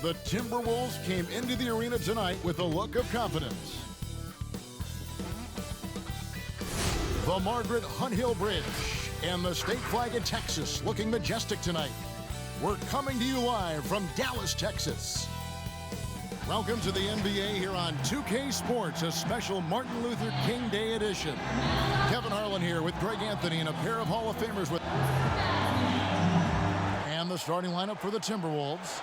The Timberwolves came into the arena tonight with a look of confidence. The Margaret Hunt Hill Bridge and the state flag in Texas looking majestic tonight. We're coming to you live from Dallas, Texas. Welcome to the NBA here on 2K Sports, a special Martin Luther King Day edition. Kevin Harlan here with Greg Anthony and a pair of Hall of Famers with... And the starting lineup for the Timberwolves.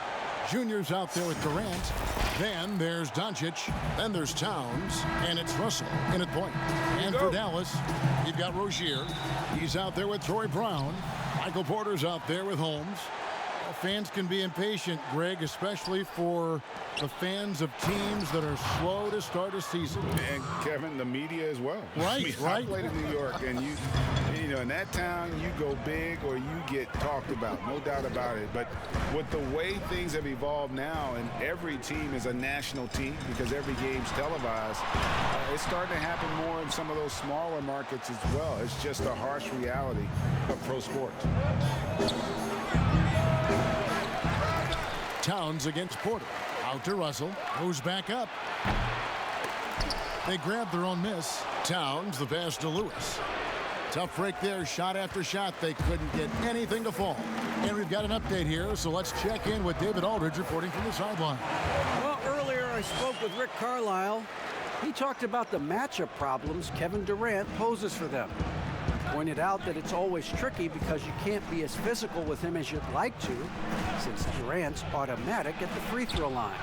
Junior's out there with Durant. Then there's Doncic. Then there's Towns. And it's Russell in at point. And for Dallas, you've got Rozier. He's out there with Troy Brown. Michael Porter's out there with Holmes. Fans can be impatient, Greg, especially for the fans of teams that are slow to start a season. And Kevin, the media as well. Right, right. I played in New York, and you know, in that town, you go big or you get talked about, no doubt about it. But with the way things have evolved now, and every team is a national team because every game's televised, it's starting to happen more in some of those smaller markets as well. It's just a harsh reality of pro sports. Towns against Porter. Out to Russell. Goes back up. They grab their own miss. Towns, the pass to Lewis. Tough break there. Shot after shot. They couldn't get anything to fall. And we've got an update here, so let's check in with David Aldridge reporting from the sideline. Well, earlier I spoke with Rick Carlisle. He talked about the matchup problems Kevin Durant poses for them. Pointed out that it's always tricky because you can't be as physical with him as you'd like to, since Durant's automatic at the free throw line.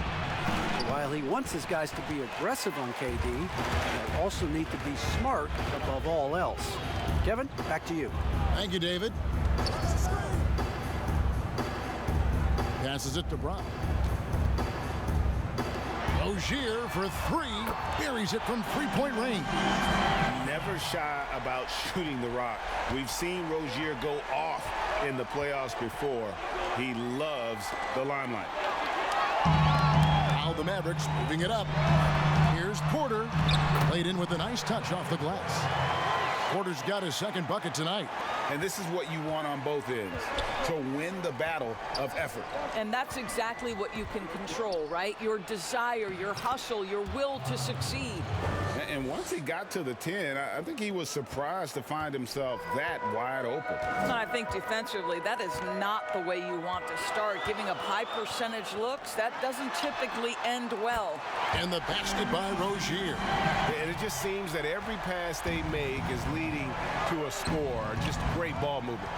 So while he wants his guys to be aggressive on KD, they also need to be smart above all else. Kevin, back to you. Thank you, David. Passes it to Brown. Rozier for three. Buries it from three-point range. Never shy about shooting the rock. We've seen Rozier go off in the playoffs before. He loves the limelight. Now the Mavericks moving it up. Here's Porter. Played in with a nice touch off the glass. Porter's got his second bucket tonight. And this is what you want on both ends, to win the battle of effort. And that's exactly what you can control, right? Your desire, your hustle, your will to succeed. And once he got to the 10, I think he was surprised to find himself that wide open. And I think defensively, that is not the way you want to start. Giving up high percentage looks, that doesn't typically end well. And the basket by Rozier. And it just seems that every pass they make is leading to a score. Just great ball movement.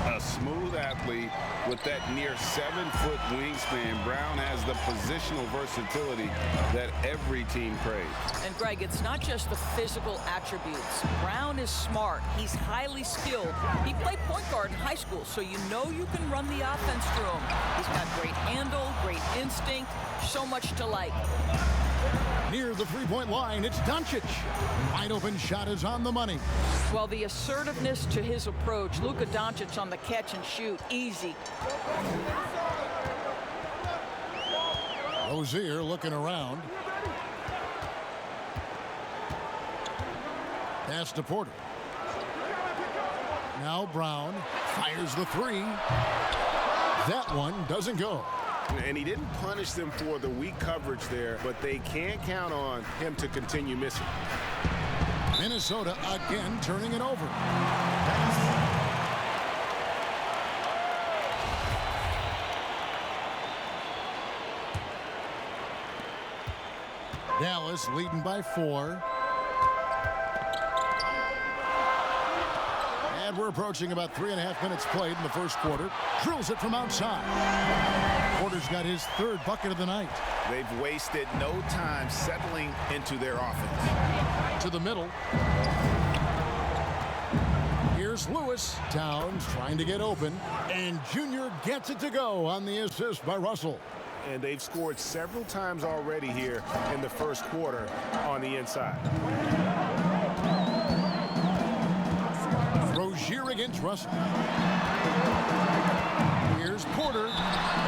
A smooth athlete with that near 7-foot wingspan. Brown has the positional versatility that every team craves. And Greg, it's not just the physical attributes. Brown is smart. He's highly skilled. He played point guard in high school, so you know you can run the offense through him. He's got great handle, great instinct, so much to like. Near the three-point line, it's Doncic. Wide open shot is on the money. Well, the assertiveness to his approach, Luka Doncic on the catch and shoot, easy. Rozier looking around. Pass to Porter. Now Brown fires the three. That one doesn't go. And he didn't punish them for the weak coverage there, but they can't count on him to continue missing. Minnesota again turning it over. Dallas leading by 4. And we're approaching about 3.5 minutes played in the first quarter. Drills it from outside. Porter's got his third bucket of the night. They've wasted no time settling into their offense. To the middle. Here's Lewis. Towns trying to get open. And Junior gets it to go on the assist by Russell. And they've scored several times already here in the first quarter on the inside. Rozier against Russell. Here's Porter.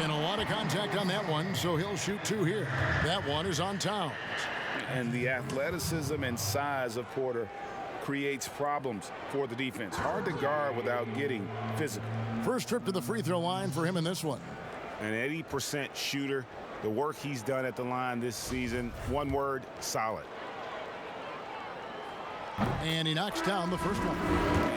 And a lot of contact on that one, so he'll shoot 2 here. That one is on Towns. And the athleticism and size of Porter creates problems for the defense. Hard to guard without getting physical. First trip to the free throw line for him in this one. An 80% shooter, the work he's done at the line this season, one word, solid. And he knocks down the first one.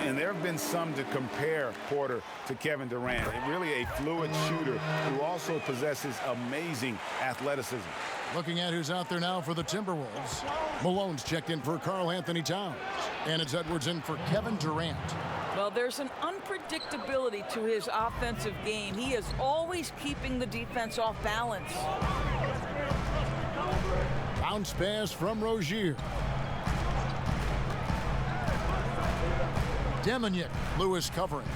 And there have been some to compare Porter to Kevin Durant. Really a fluid shooter who also possesses amazing athleticism. Looking at who's out there now for the Timberwolves. Malone's checked in for Karl-Anthony Towns. And it's Edwards in for Kevin Durant. Well, there's an unpredictability to his offensive game. He is always keeping the defense off balance. Bounce pass from Rozier. Demonic, Lewis covering.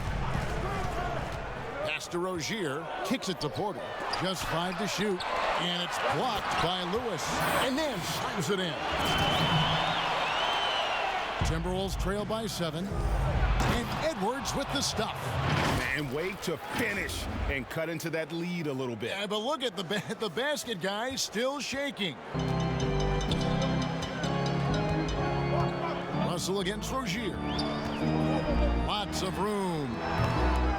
Pass to Rozier, kicks it to Porter. Just 5 to shoot, and it's blocked by Lewis, and then slams it in. Timberwolves trail by 7, and Edwards with the stuff. And wait to finish and cut into that lead a little bit. Yeah, but look at the basket, guys, still shaking. Russell against Rozier. Lots of room.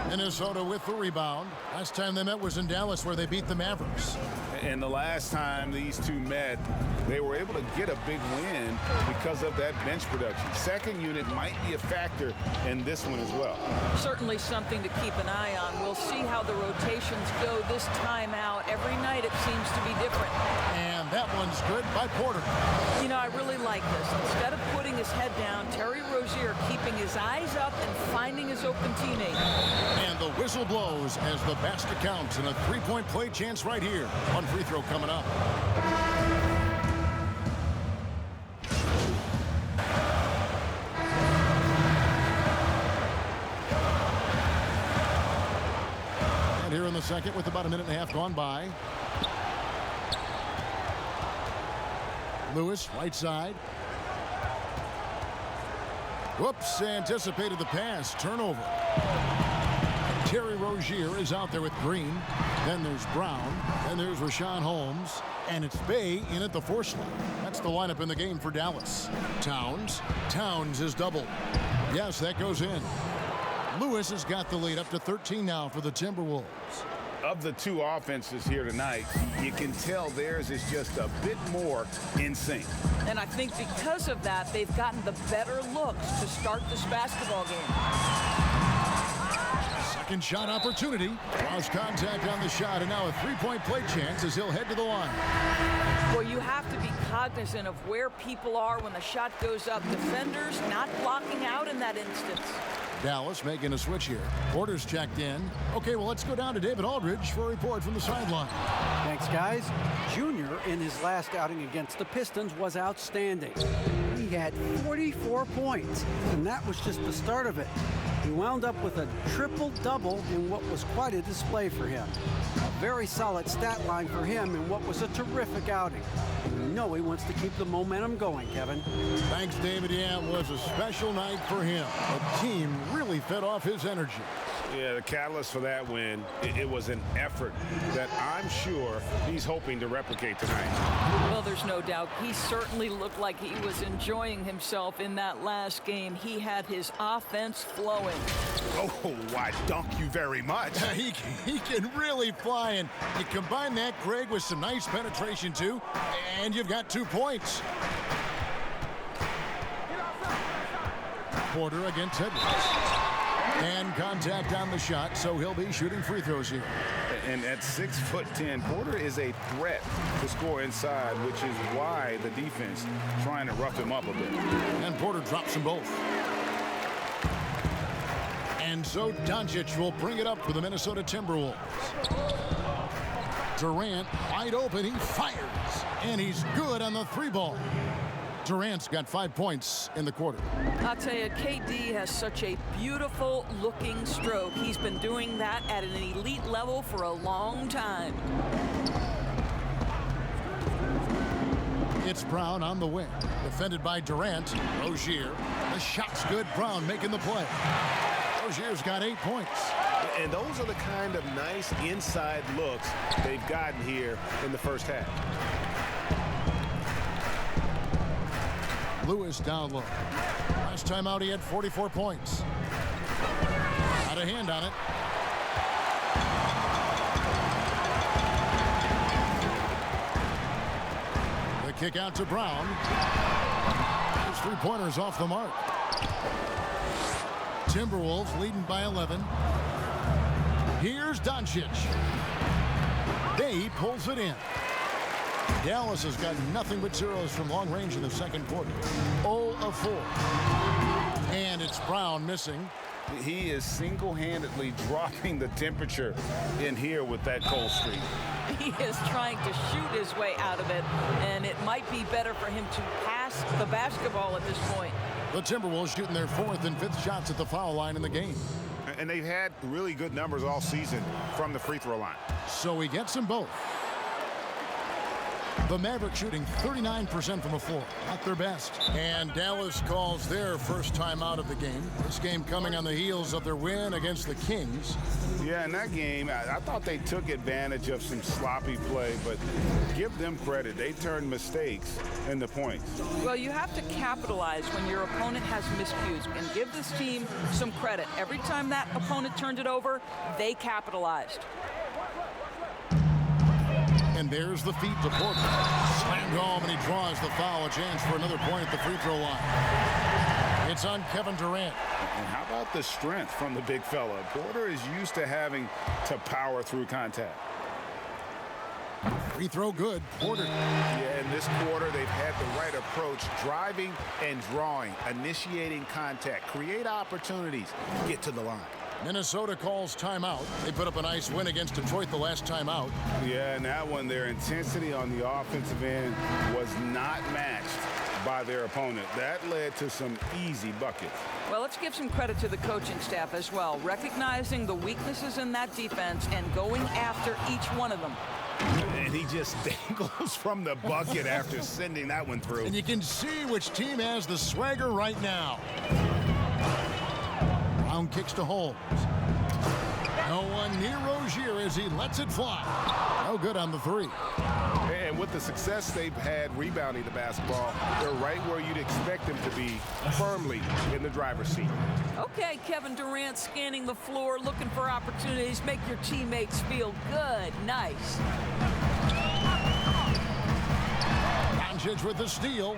Minnesota with the rebound. Last time they met was in Dallas, where they beat the Mavericks. And the last time these two met, they were able to get a big win because of that bench production. Second unit might be a factor in this one as well. Certainly something to keep an eye on. We'll see how the rotations go this time out. Every night it seems to be different. And that one's good by Porter. You know, I really like this. Instead of putting his head down, Terry Rozier keeping his eyes up and finding his open teammate. And the whistle blows as the basket counts, and a three-point play chance right here. One free throw coming up. And here in the second with about a minute and a half gone by. Lewis, right side. Whoops, anticipated the pass. Turnover. Terry Rozier is out there with Green. Then there's Brown. Then there's Richaun Holmes. And it's Bey in at the 4 slot. That's the lineup in the game for Dallas. Towns. Towns is doubled. Yes, that goes in. Lewis has got the lead up to 13 now for the Timberwolves. Of the two offenses here tonight, you can tell theirs is just a bit more in sync. And I think because of that, they've gotten the better looks to start this basketball game. Second shot opportunity. Lost contact on the shot, and now a three-point play chance as he'll head to the line. Well, you have to be cognizant of where people are when the shot goes up. Defenders not blocking out in that instance. Dallas making a switch here. Porter's checked in. Okay, well, let's go down to David Aldridge for a report from the sideline. Thanks, guys. Junior, in his last outing against the Pistons, was outstanding. He had 44 points, and that was just the start of it. He wound up with a triple-double in what was quite a display for him. A very solid stat line for him in what was a terrific outing. You know he wants to keep the momentum going, Kevin. Thanks, David. Yeah, it was a special night for him. The team really fed off his energy. Yeah, the catalyst for that win, it was an effort that I'm sure he's hoping to replicate tonight. Well, there's no doubt. He certainly looked like he was enjoying himself in that last game. He had his offense flowing. Oh, why, thank you very much. He can really fly, and you combine that, Greg, with some nice penetration, too, and you've got 2 points. Porter against Edwards. And contact on the shot, so he'll be shooting free throws here. And at 6'10", Porter is a threat to score inside, which is why the defense trying to rough him up a bit. And Porter drops them both. And so Doncic will bring it up for the Minnesota Timberwolves. Durant wide open, he fires, and he's good on the 3-ball. Durant's got 5 points in the quarter. I'll tell you, KD has such a beautiful looking stroke. He's been doing that at an elite level for a long time. It's Brown on the wing, defended by Durant. Rozier, the shot's good. Brown making the play. Rozier's got 8 points. And those are the kind of nice inside looks they've gotten here in the first half. Lewis down low. Last time out, he had 44 points. Got a hand on it. kick out to Brown. His three-pointers off the mark. Timberwolves leading by 11. Here's Doncic. They pulls it in. Dallas has got nothing but zeros from long range in the second quarter. 0 of 4. And it's Brown missing. He is single-handedly dropping the temperature in here with that cold streak. He is trying to shoot his way out of it, and it might be better for him to pass the basketball at this point. The Timberwolves shooting their 4th and 5th shots at the foul line in the game. And they've had really good numbers all season from the free throw line. So he gets them both. The Mavericks shooting 39% from the floor. Not their best. And Dallas calls their first time out of the game. This game coming on the heels of their win against the Kings. Yeah, in that game, I thought they took advantage of some sloppy play, but give them credit. They turned mistakes into points. Well, you have to capitalize when your opponent has miscues, and give this team some credit. Every time that opponent turned it over, they capitalized. And there's the feed to Porter. Slammed home, and he draws the foul. A chance for another point at the free throw line. It's on Kevin Durant. And how about the strength from the big fella? Porter is used to having to power through contact. Free throw good. Porter. Yeah, in this quarter, they've had the right approach, driving and drawing, initiating contact, create opportunities, get to the line. Minnesota calls timeout. They put up a nice win against Detroit the last time out. Yeah, and that one, their intensity on the offensive end was not matched by their opponent. That led to some easy buckets. Well, let's give some credit to the coaching staff as well, recognizing the weaknesses in that defense and going after each one of them. And he just dangles from the bucket after sending that one through. And you can see which team has the swagger right now. Brown kicks to Holmes. No one near Rozier as he lets it fly. No good on the three. And with the success they've had rebounding the basketball, they're right where you'd expect them to be, firmly in the driver's seat. Okay, Kevin Durant scanning the floor, looking for opportunities, make your teammates feel good. Nice. Doncic with the steal.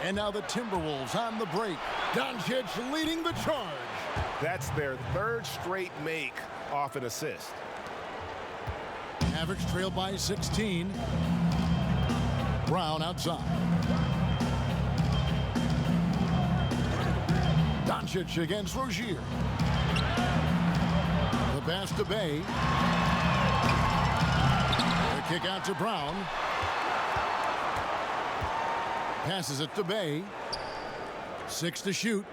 And now the Timberwolves on the break. Doncic leading the charge. That's their third straight make off an assist. Mavericks trail by 16. Brown outside. Doncic against Rozier. The pass to Bay. The kick out to Brown. Passes it to Bay. 6 to shoot.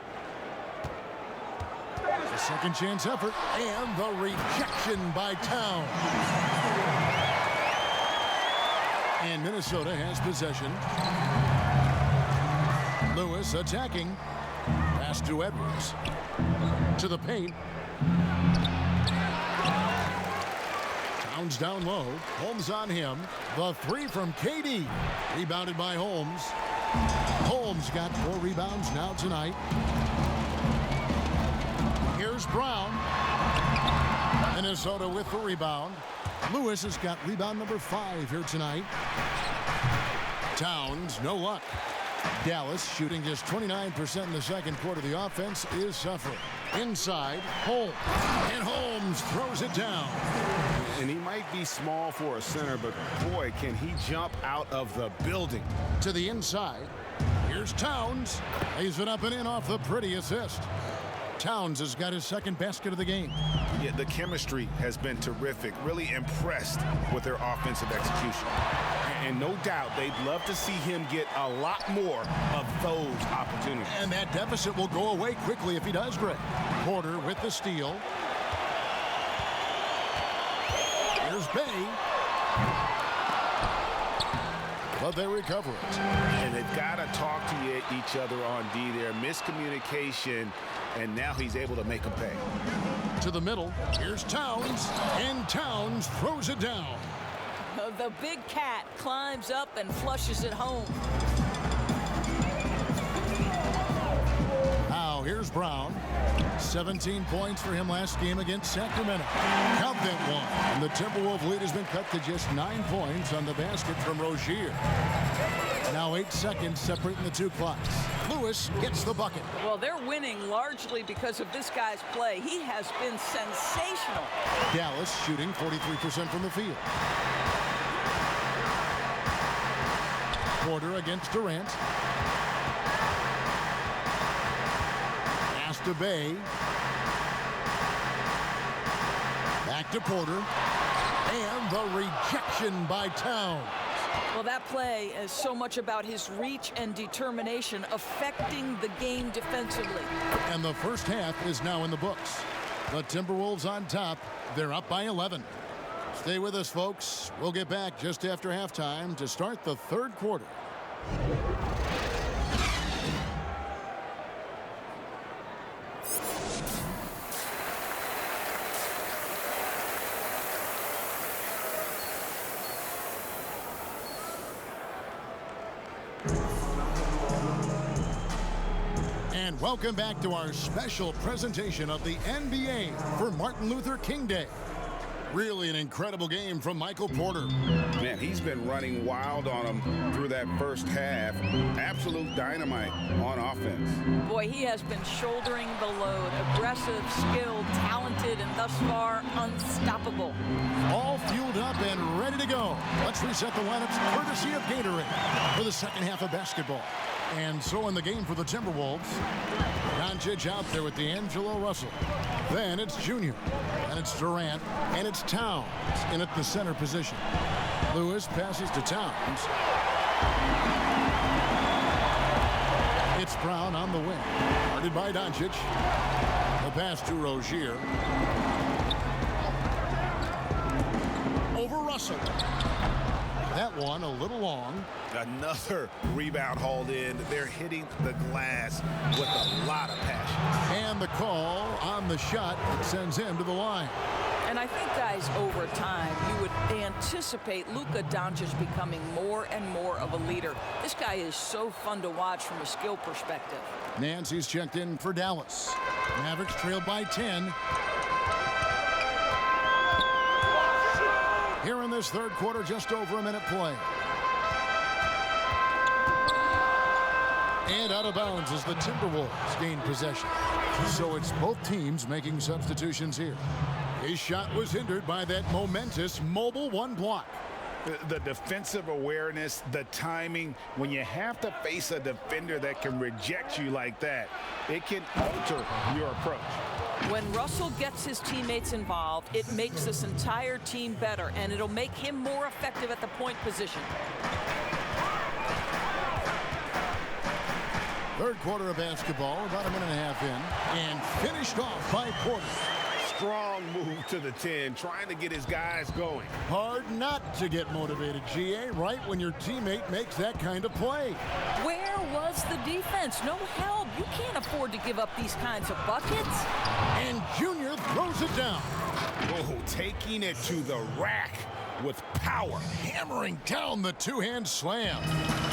A second chance effort. And the rejection by Towns. And Minnesota has possession. Lewis attacking. Pass to Edwards. To the paint. Towns down low. Holmes on him. The three from KD. Rebounded by Holmes. Holmes got 4 rebounds now tonight. Here's Brown. Minnesota with the rebound. Lewis has got rebound number 5 here tonight. Towns, no luck. Dallas shooting just 29% in the second quarter. The offense is suffering. Inside, Holmes. And Holmes throws it down. And he might be small for a center, but boy, can he jump out of the building. To the inside. Here's Towns. Lays it up and in off the pretty assist. Towns has got his second basket of the game. Yeah, the chemistry has been terrific. Really impressed with their offensive execution. And no doubt they'd love to see him get a lot more of those opportunities. And that deficit will go away quickly if he does, Greg. Porter with the steal. Here's Bay. But they recover it. And they've got to talk to each other on D there. Miscommunication, and now he's able to make them pay. To the middle. Here's Towns. And Towns throws it down. The big cat climbs up and flushes it home. Now Now here's Brown. 17 points for him last game against Sacramento. Count that one. And the Timberwolves lead has been cut to just 9 points on the basket from Rozier. Now 8 seconds separating the two clocks. Lewis gets the bucket. Well, they're winning largely because of this guy's play. He has been sensational. Dallas shooting 43% from the field. Porter against Durant. Pass to Bay. Back to Porter. And the rejection by Towns. Well, that play is so much about his reach and determination affecting the game defensively. And the first half is now in the books. The Timberwolves on top. They're up by 11. Stay with us, folks. We'll get back just after halftime to start the third quarter. And welcome back to our special presentation of the NBA for Martin Luther King Day. Really an incredible game from Michael Porter. Man, he's been running wild on him through that first half. Absolute dynamite on offense. Boy, he has been shouldering the load. Aggressive, skilled, talented, and thus far unstoppable. All fueled up and ready to go. Let's reset the lineups courtesy of Gatorade for the second half of basketball. And so in the game for the Timberwolves, Doncic out there with D'Angelo Russell. Then it's Junior, and it's Durant, and it's Towns in at the center position. Lewis passes to Towns. It's Brown on the wing, guarded by Doncic. The pass to Rozier. Over Russell. That one a little long. Another rebound hauled in. They're hitting the glass with a lot of passion. And the call on the shot that sends him to the line. And I think, guys, over time, you would anticipate Luka Doncic becoming more and more of a leader. This guy is so fun to watch from a skill perspective. Nancy's checked in for Dallas. Mavericks trailed by 10. Here in this third quarter, just over a minute play. And out of bounds as the Timberwolves gain possession. So it's both teams making substitutions here. His shot was hindered by that momentous mobile one block. The defensive awareness, the timing, when you have to face a defender that can reject you like that, it can alter your approach. When Russell gets his teammates involved, it makes this entire team better, and it'll make him more effective at the point position. Third quarter of basketball, about a minute and a half in, and finished off by Porter. Strong move to the 10, trying to get his guys going. Hard not to get motivated, GA, right when your teammate makes that kind of play. Where was the defense? No help. You can't afford to give up these kinds of buckets. And Junior throws it down. Oh, taking it to the rack with power. Hammering down the two-hand slam.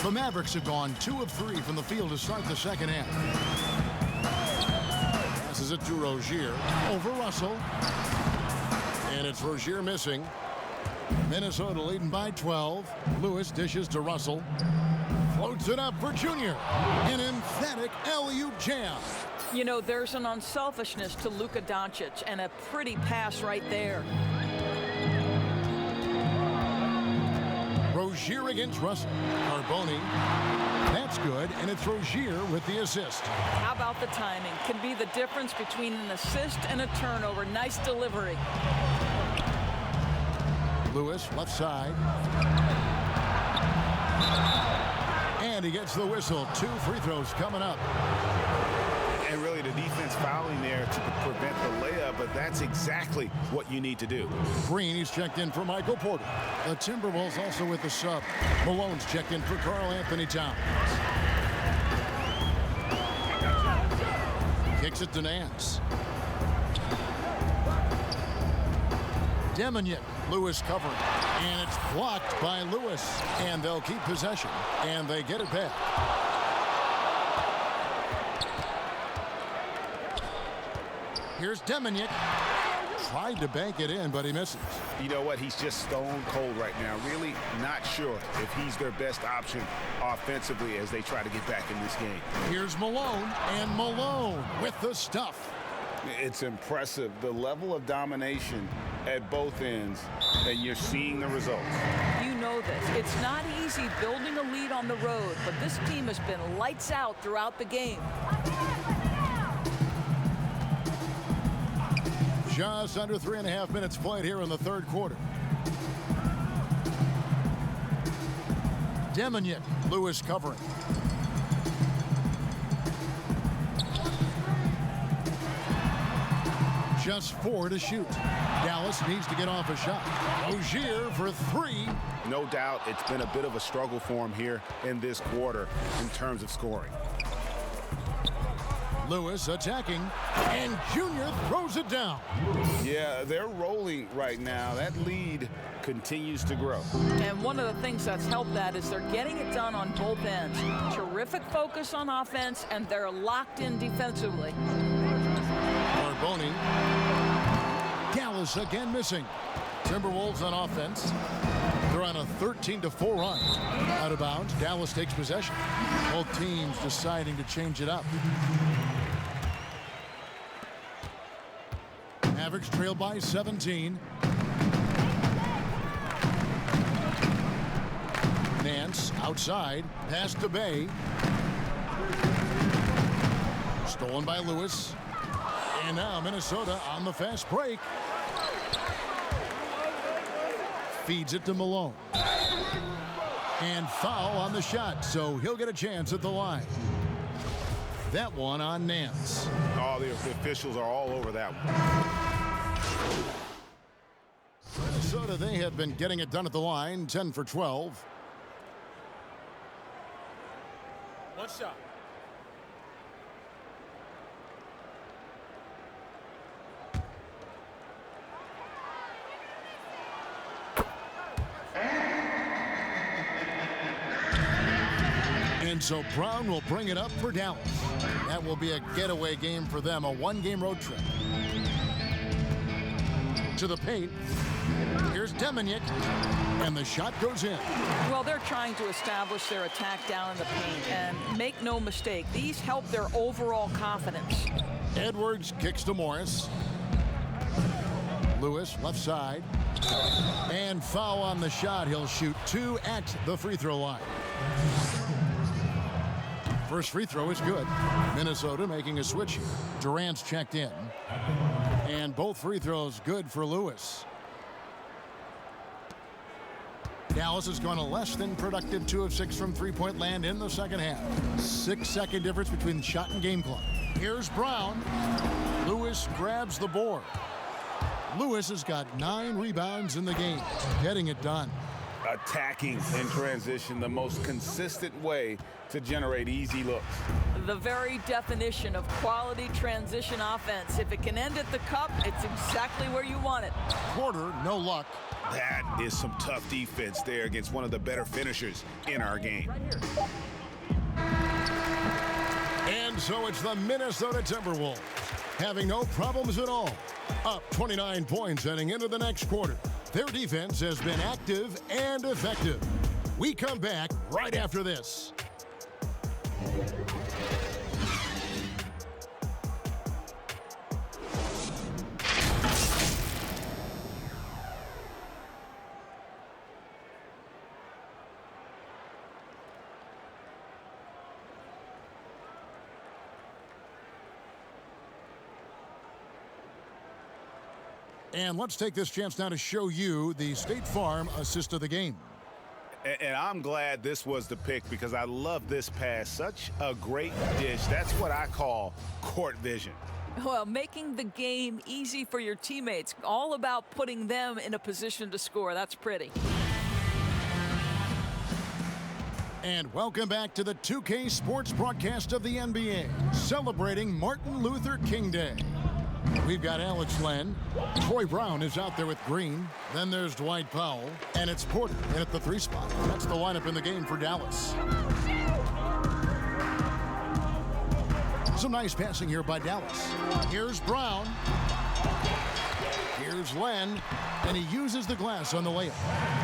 The Mavericks have gone 2 of 3 from the field to start the second half. Passes it to Rozier. Over Russell. And it's Rozier missing. Minnesota leading by 12. Lewis dishes to Russell. Floats it up for Junior. An emphatic alley-oop jam. You know, there's an unselfishness to Luka Doncic, and a pretty pass right there. Rozier against Russell. Carboni. That's good, and it's Rozier with the assist. How about the timing? Can be the difference between an assist and a turnover. Nice delivery. Lewis, left side. And he gets the whistle. 2 free throws coming up. And really the defense fouling there to prevent the layup, but that's exactly what you need to do. Green, he's checked in for Michael Porter. The Timberwolves also with the sub. Malone's checked in for Karl Anthony Towns. Kicks it to Nance. Demonic. Lewis covering. And it's blocked by Lewis. And they'll keep possession. And they get it back. Here's Demonic. Tried to bank it in, but he misses. You know what? He's just stone cold right now. Really not sure if he's their best option offensively as they try to get back in this game. Here's Malone, and Malone with the stuff. It's impressive, the level of domination at both ends, and you're seeing the results. You know this. It's not easy building a lead on the road, but this team has been lights out throughout the game. Just under 3.5 minutes played here in the third quarter. Demonic, Lewis covering. Just 4 to shoot. Dallas needs to get off a shot. Rozier for 3. No doubt it's been a bit of a struggle for him here in this quarter in terms of scoring. Lewis attacking, and Junior throws it down. Yeah, they're rolling right now. That lead continues to grow. And one of the things that's helped that is they're getting it done on both ends. Terrific focus on offense, and they're locked in defensively. Carboni. Dallas again missing. Timberwolves on offense. They're on a 13-4 run. Out of bounds, Dallas takes possession. Both teams deciding to change it up. Mavericks trail by 17. Nance outside. Pass to Bay. Stolen by Lewis. And now Minnesota on the fast break. Feeds it to Malone. And foul on the shot, so he'll get a chance at the line. That one on Nance. Oh, the officials are all over that one. Minnesota, they have been getting it done at the line, 10 for 12. One shot. And so Brown will bring it up for Dallas. That will be a getaway game for them, a one-game road trip. To the paint. Here's Demonic, and the shot goes in. Well, they're trying to establish their attack down in the paint, and make no mistake, these help their overall confidence. Edwards kicks to Morris. Lewis, left side. And foul on the shot. He'll shoot 2 at the free throw line. First free throw is good. Minnesota making a switch here. Durant's checked in. And both free throws good for Lewis. Dallas has gone a less than productive 2 of 6 from three-point land in the second half. 6-second difference between shot and game clock. Here's Brown. Lewis grabs the board. Lewis has got 9 rebounds in the game, getting it done. Attacking in transition, the most consistent way to generate easy looks. The very definition of quality transition offense. If it can end at the cup, it's exactly where you want it. Porter, no luck. That is some tough defense there against one of the better finishers in our game. And so it's the Minnesota Timberwolves, having no problems at all. Up 29 points heading into the next quarter. Their defense has been active and effective. We come back right after this. And let's take this chance now to show you the State Farm assist of the game. And I'm glad this was the pick because I love this pass. Such a great dish. That's what I call court vision. Well, making the game easy for your teammates. All about putting them in a position to score. That's pretty. And welcome back to the 2K Sports broadcast of the NBA, celebrating Martin Luther King Day. We've got Alex Len. Troy Brown is out there with Green. Then there's Dwight Powell. And it's Porter in at the 3 spot. That's the lineup in the game for Dallas. Some nice passing here by Dallas. Here's Brown. Here's Len, and he uses the glass on the layup.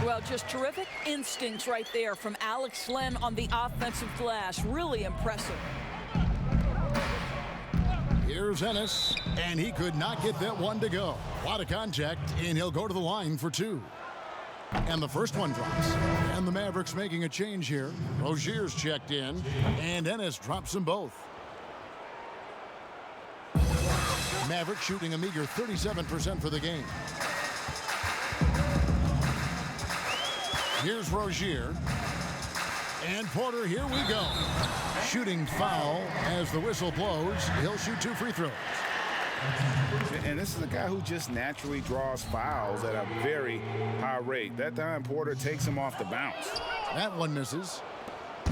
Well, just terrific instincts right there from Alex Len on the offensive glass. Really impressive. Here's Ennis, and he could not get that one to go. A lot of contact, and he'll go to the line for two. And the first one drops. And the Mavericks making a change here. Rozier's checked in, and Ennis drops them both. Mavericks shooting a meager 37% for the game. Here's Rozier. And Porter, here we go. Shooting foul as the whistle blows. He'll shoot 2 free throws. And this is a guy who just naturally draws fouls at a very high rate. That time, Porter takes him off the bounce. That one misses.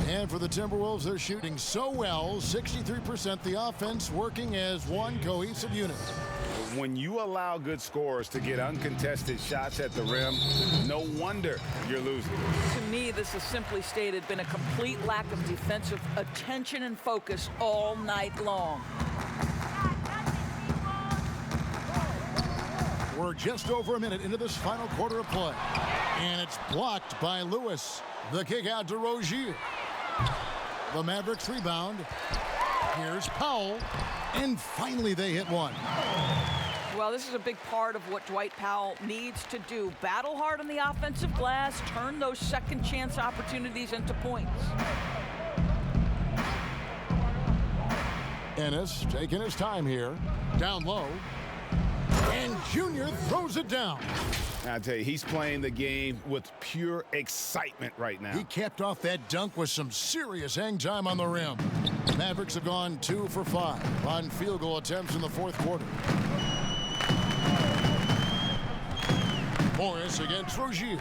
And for the Timberwolves, they're shooting so well, 63%, the offense working as one cohesive unit. When you allow good scorers to get uncontested shots at the rim, no wonder you're losing. To me, this has simply stated been a complete lack of defensive attention and focus all night long. We're just over a minute into this final quarter of play. And it's blocked by Lewis. The kick out to Rozier. The Mavericks rebound. Here's Powell. And finally they hit one. Well, this is a big part of what Dwight Powell needs to do. Battle hard on the offensive glass, turn those second chance opportunities into points. Ennis taking his time here. Down low. And Junior throws it down. I tell you, he's playing the game with pure excitement right now. He capped off that dunk with some serious hang time on the rim. Mavericks have gone 2 for 5 on field goal attempts in the fourth quarter. Morris against Rozier.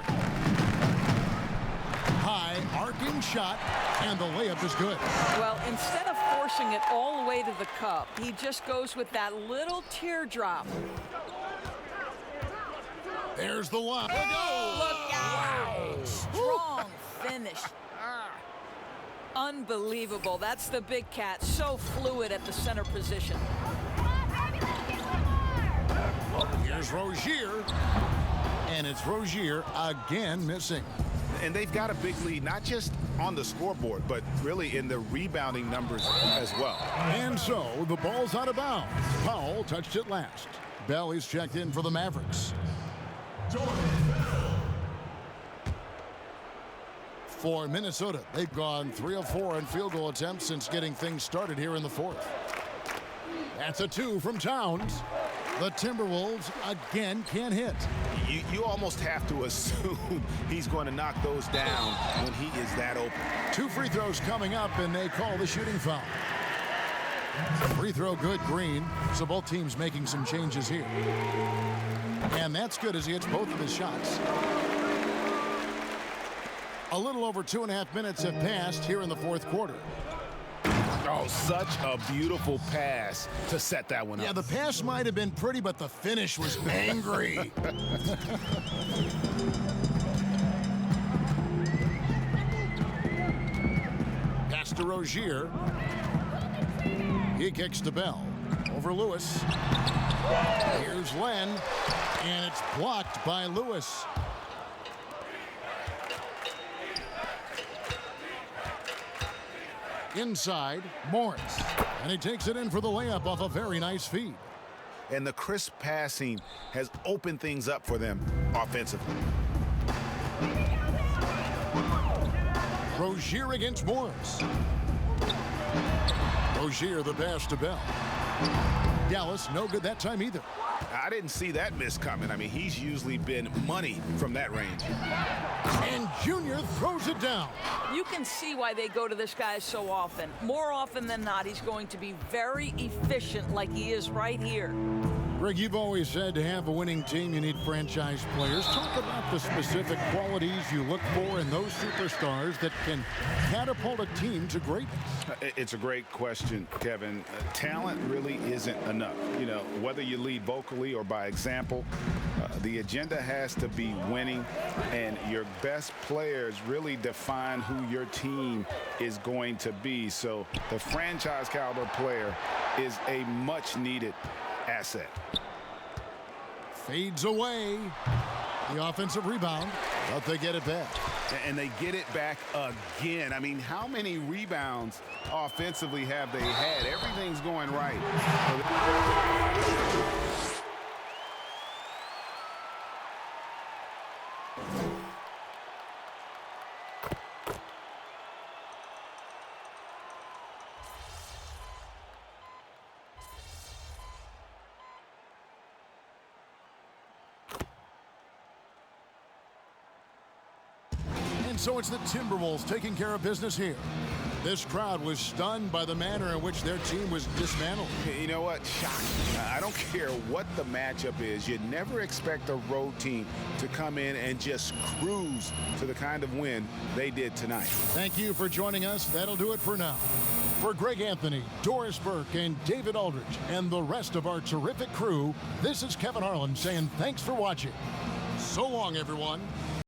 High arcing shot, and the layup is good. Well, instead of forcing it all the way to the cup, he just goes with that little teardrop. There's the line. Look out! Strong finish. Unbelievable. That's the big cat. So fluid at the center position. Here's Rozier. And it's Rozier again missing. And they've got a big lead, not just on the scoreboard, but really in the rebounding numbers as well. And so the ball's out of bounds. Powell touched it last. Bell is checked in for the Mavericks. For Minnesota, they've gone 3 of 4 on field goal attempts since getting things started here in the fourth. That's a 2 from Towns. The Timberwolves again can't hit. You almost have to assume he's going to knock those down when he is that open. 2 free throws coming up, and they call the shooting foul. Free throw good, Green. So both teams making some changes here. And that's good as he hits both of his shots. A little over 2.5 minutes have passed here in the fourth quarter. Oh, such a beautiful pass to set that one up. Yeah, the pass might have been pretty, but the finish was angry. Pass to Rozier. He kicks to Bell. Over Lewis. Here's Len. And it's blocked by Lewis. Inside, Morris. And he takes it in for the layup off a very nice feed. And the crisp passing has opened things up for them offensively. Rozier against Morris. Rozier the pass to Bell. Dallas no good that time either. I didn't see that miss coming. I mean, he's usually been money from that range. And Junior throws it down. You can see why they go to this guy so often. More often than not, he's going to be very efficient like he is right here. Greg, you've always said to have a winning team, you need franchise players. Talk about the specific qualities you look for in those superstars that can catapult a team to greatness. It's a great question, Kevin. Talent really isn't enough. You know, whether you lead vocally or by example, the agenda has to be winning, and your best players really define who your team is going to be. So the franchise caliber player is a much needed asset. Fades away. The offensive rebound, but they get it back. And they get it back again. I mean, how many rebounds offensively have they had? Everything's going right. And so it's the Timberwolves taking care of business here. This crowd was stunned by the manner in which their team was dismantled. You know what? Shocking. I don't care what the matchup is. You never expect a road team to come in and just cruise to the kind of win they did tonight. Thank you for joining us. That'll do it for now. For Greg Anthony, Doris Burke, and David Aldridge, and the rest of our terrific crew, this is Kevin Harlan saying thanks for watching. So long, everyone.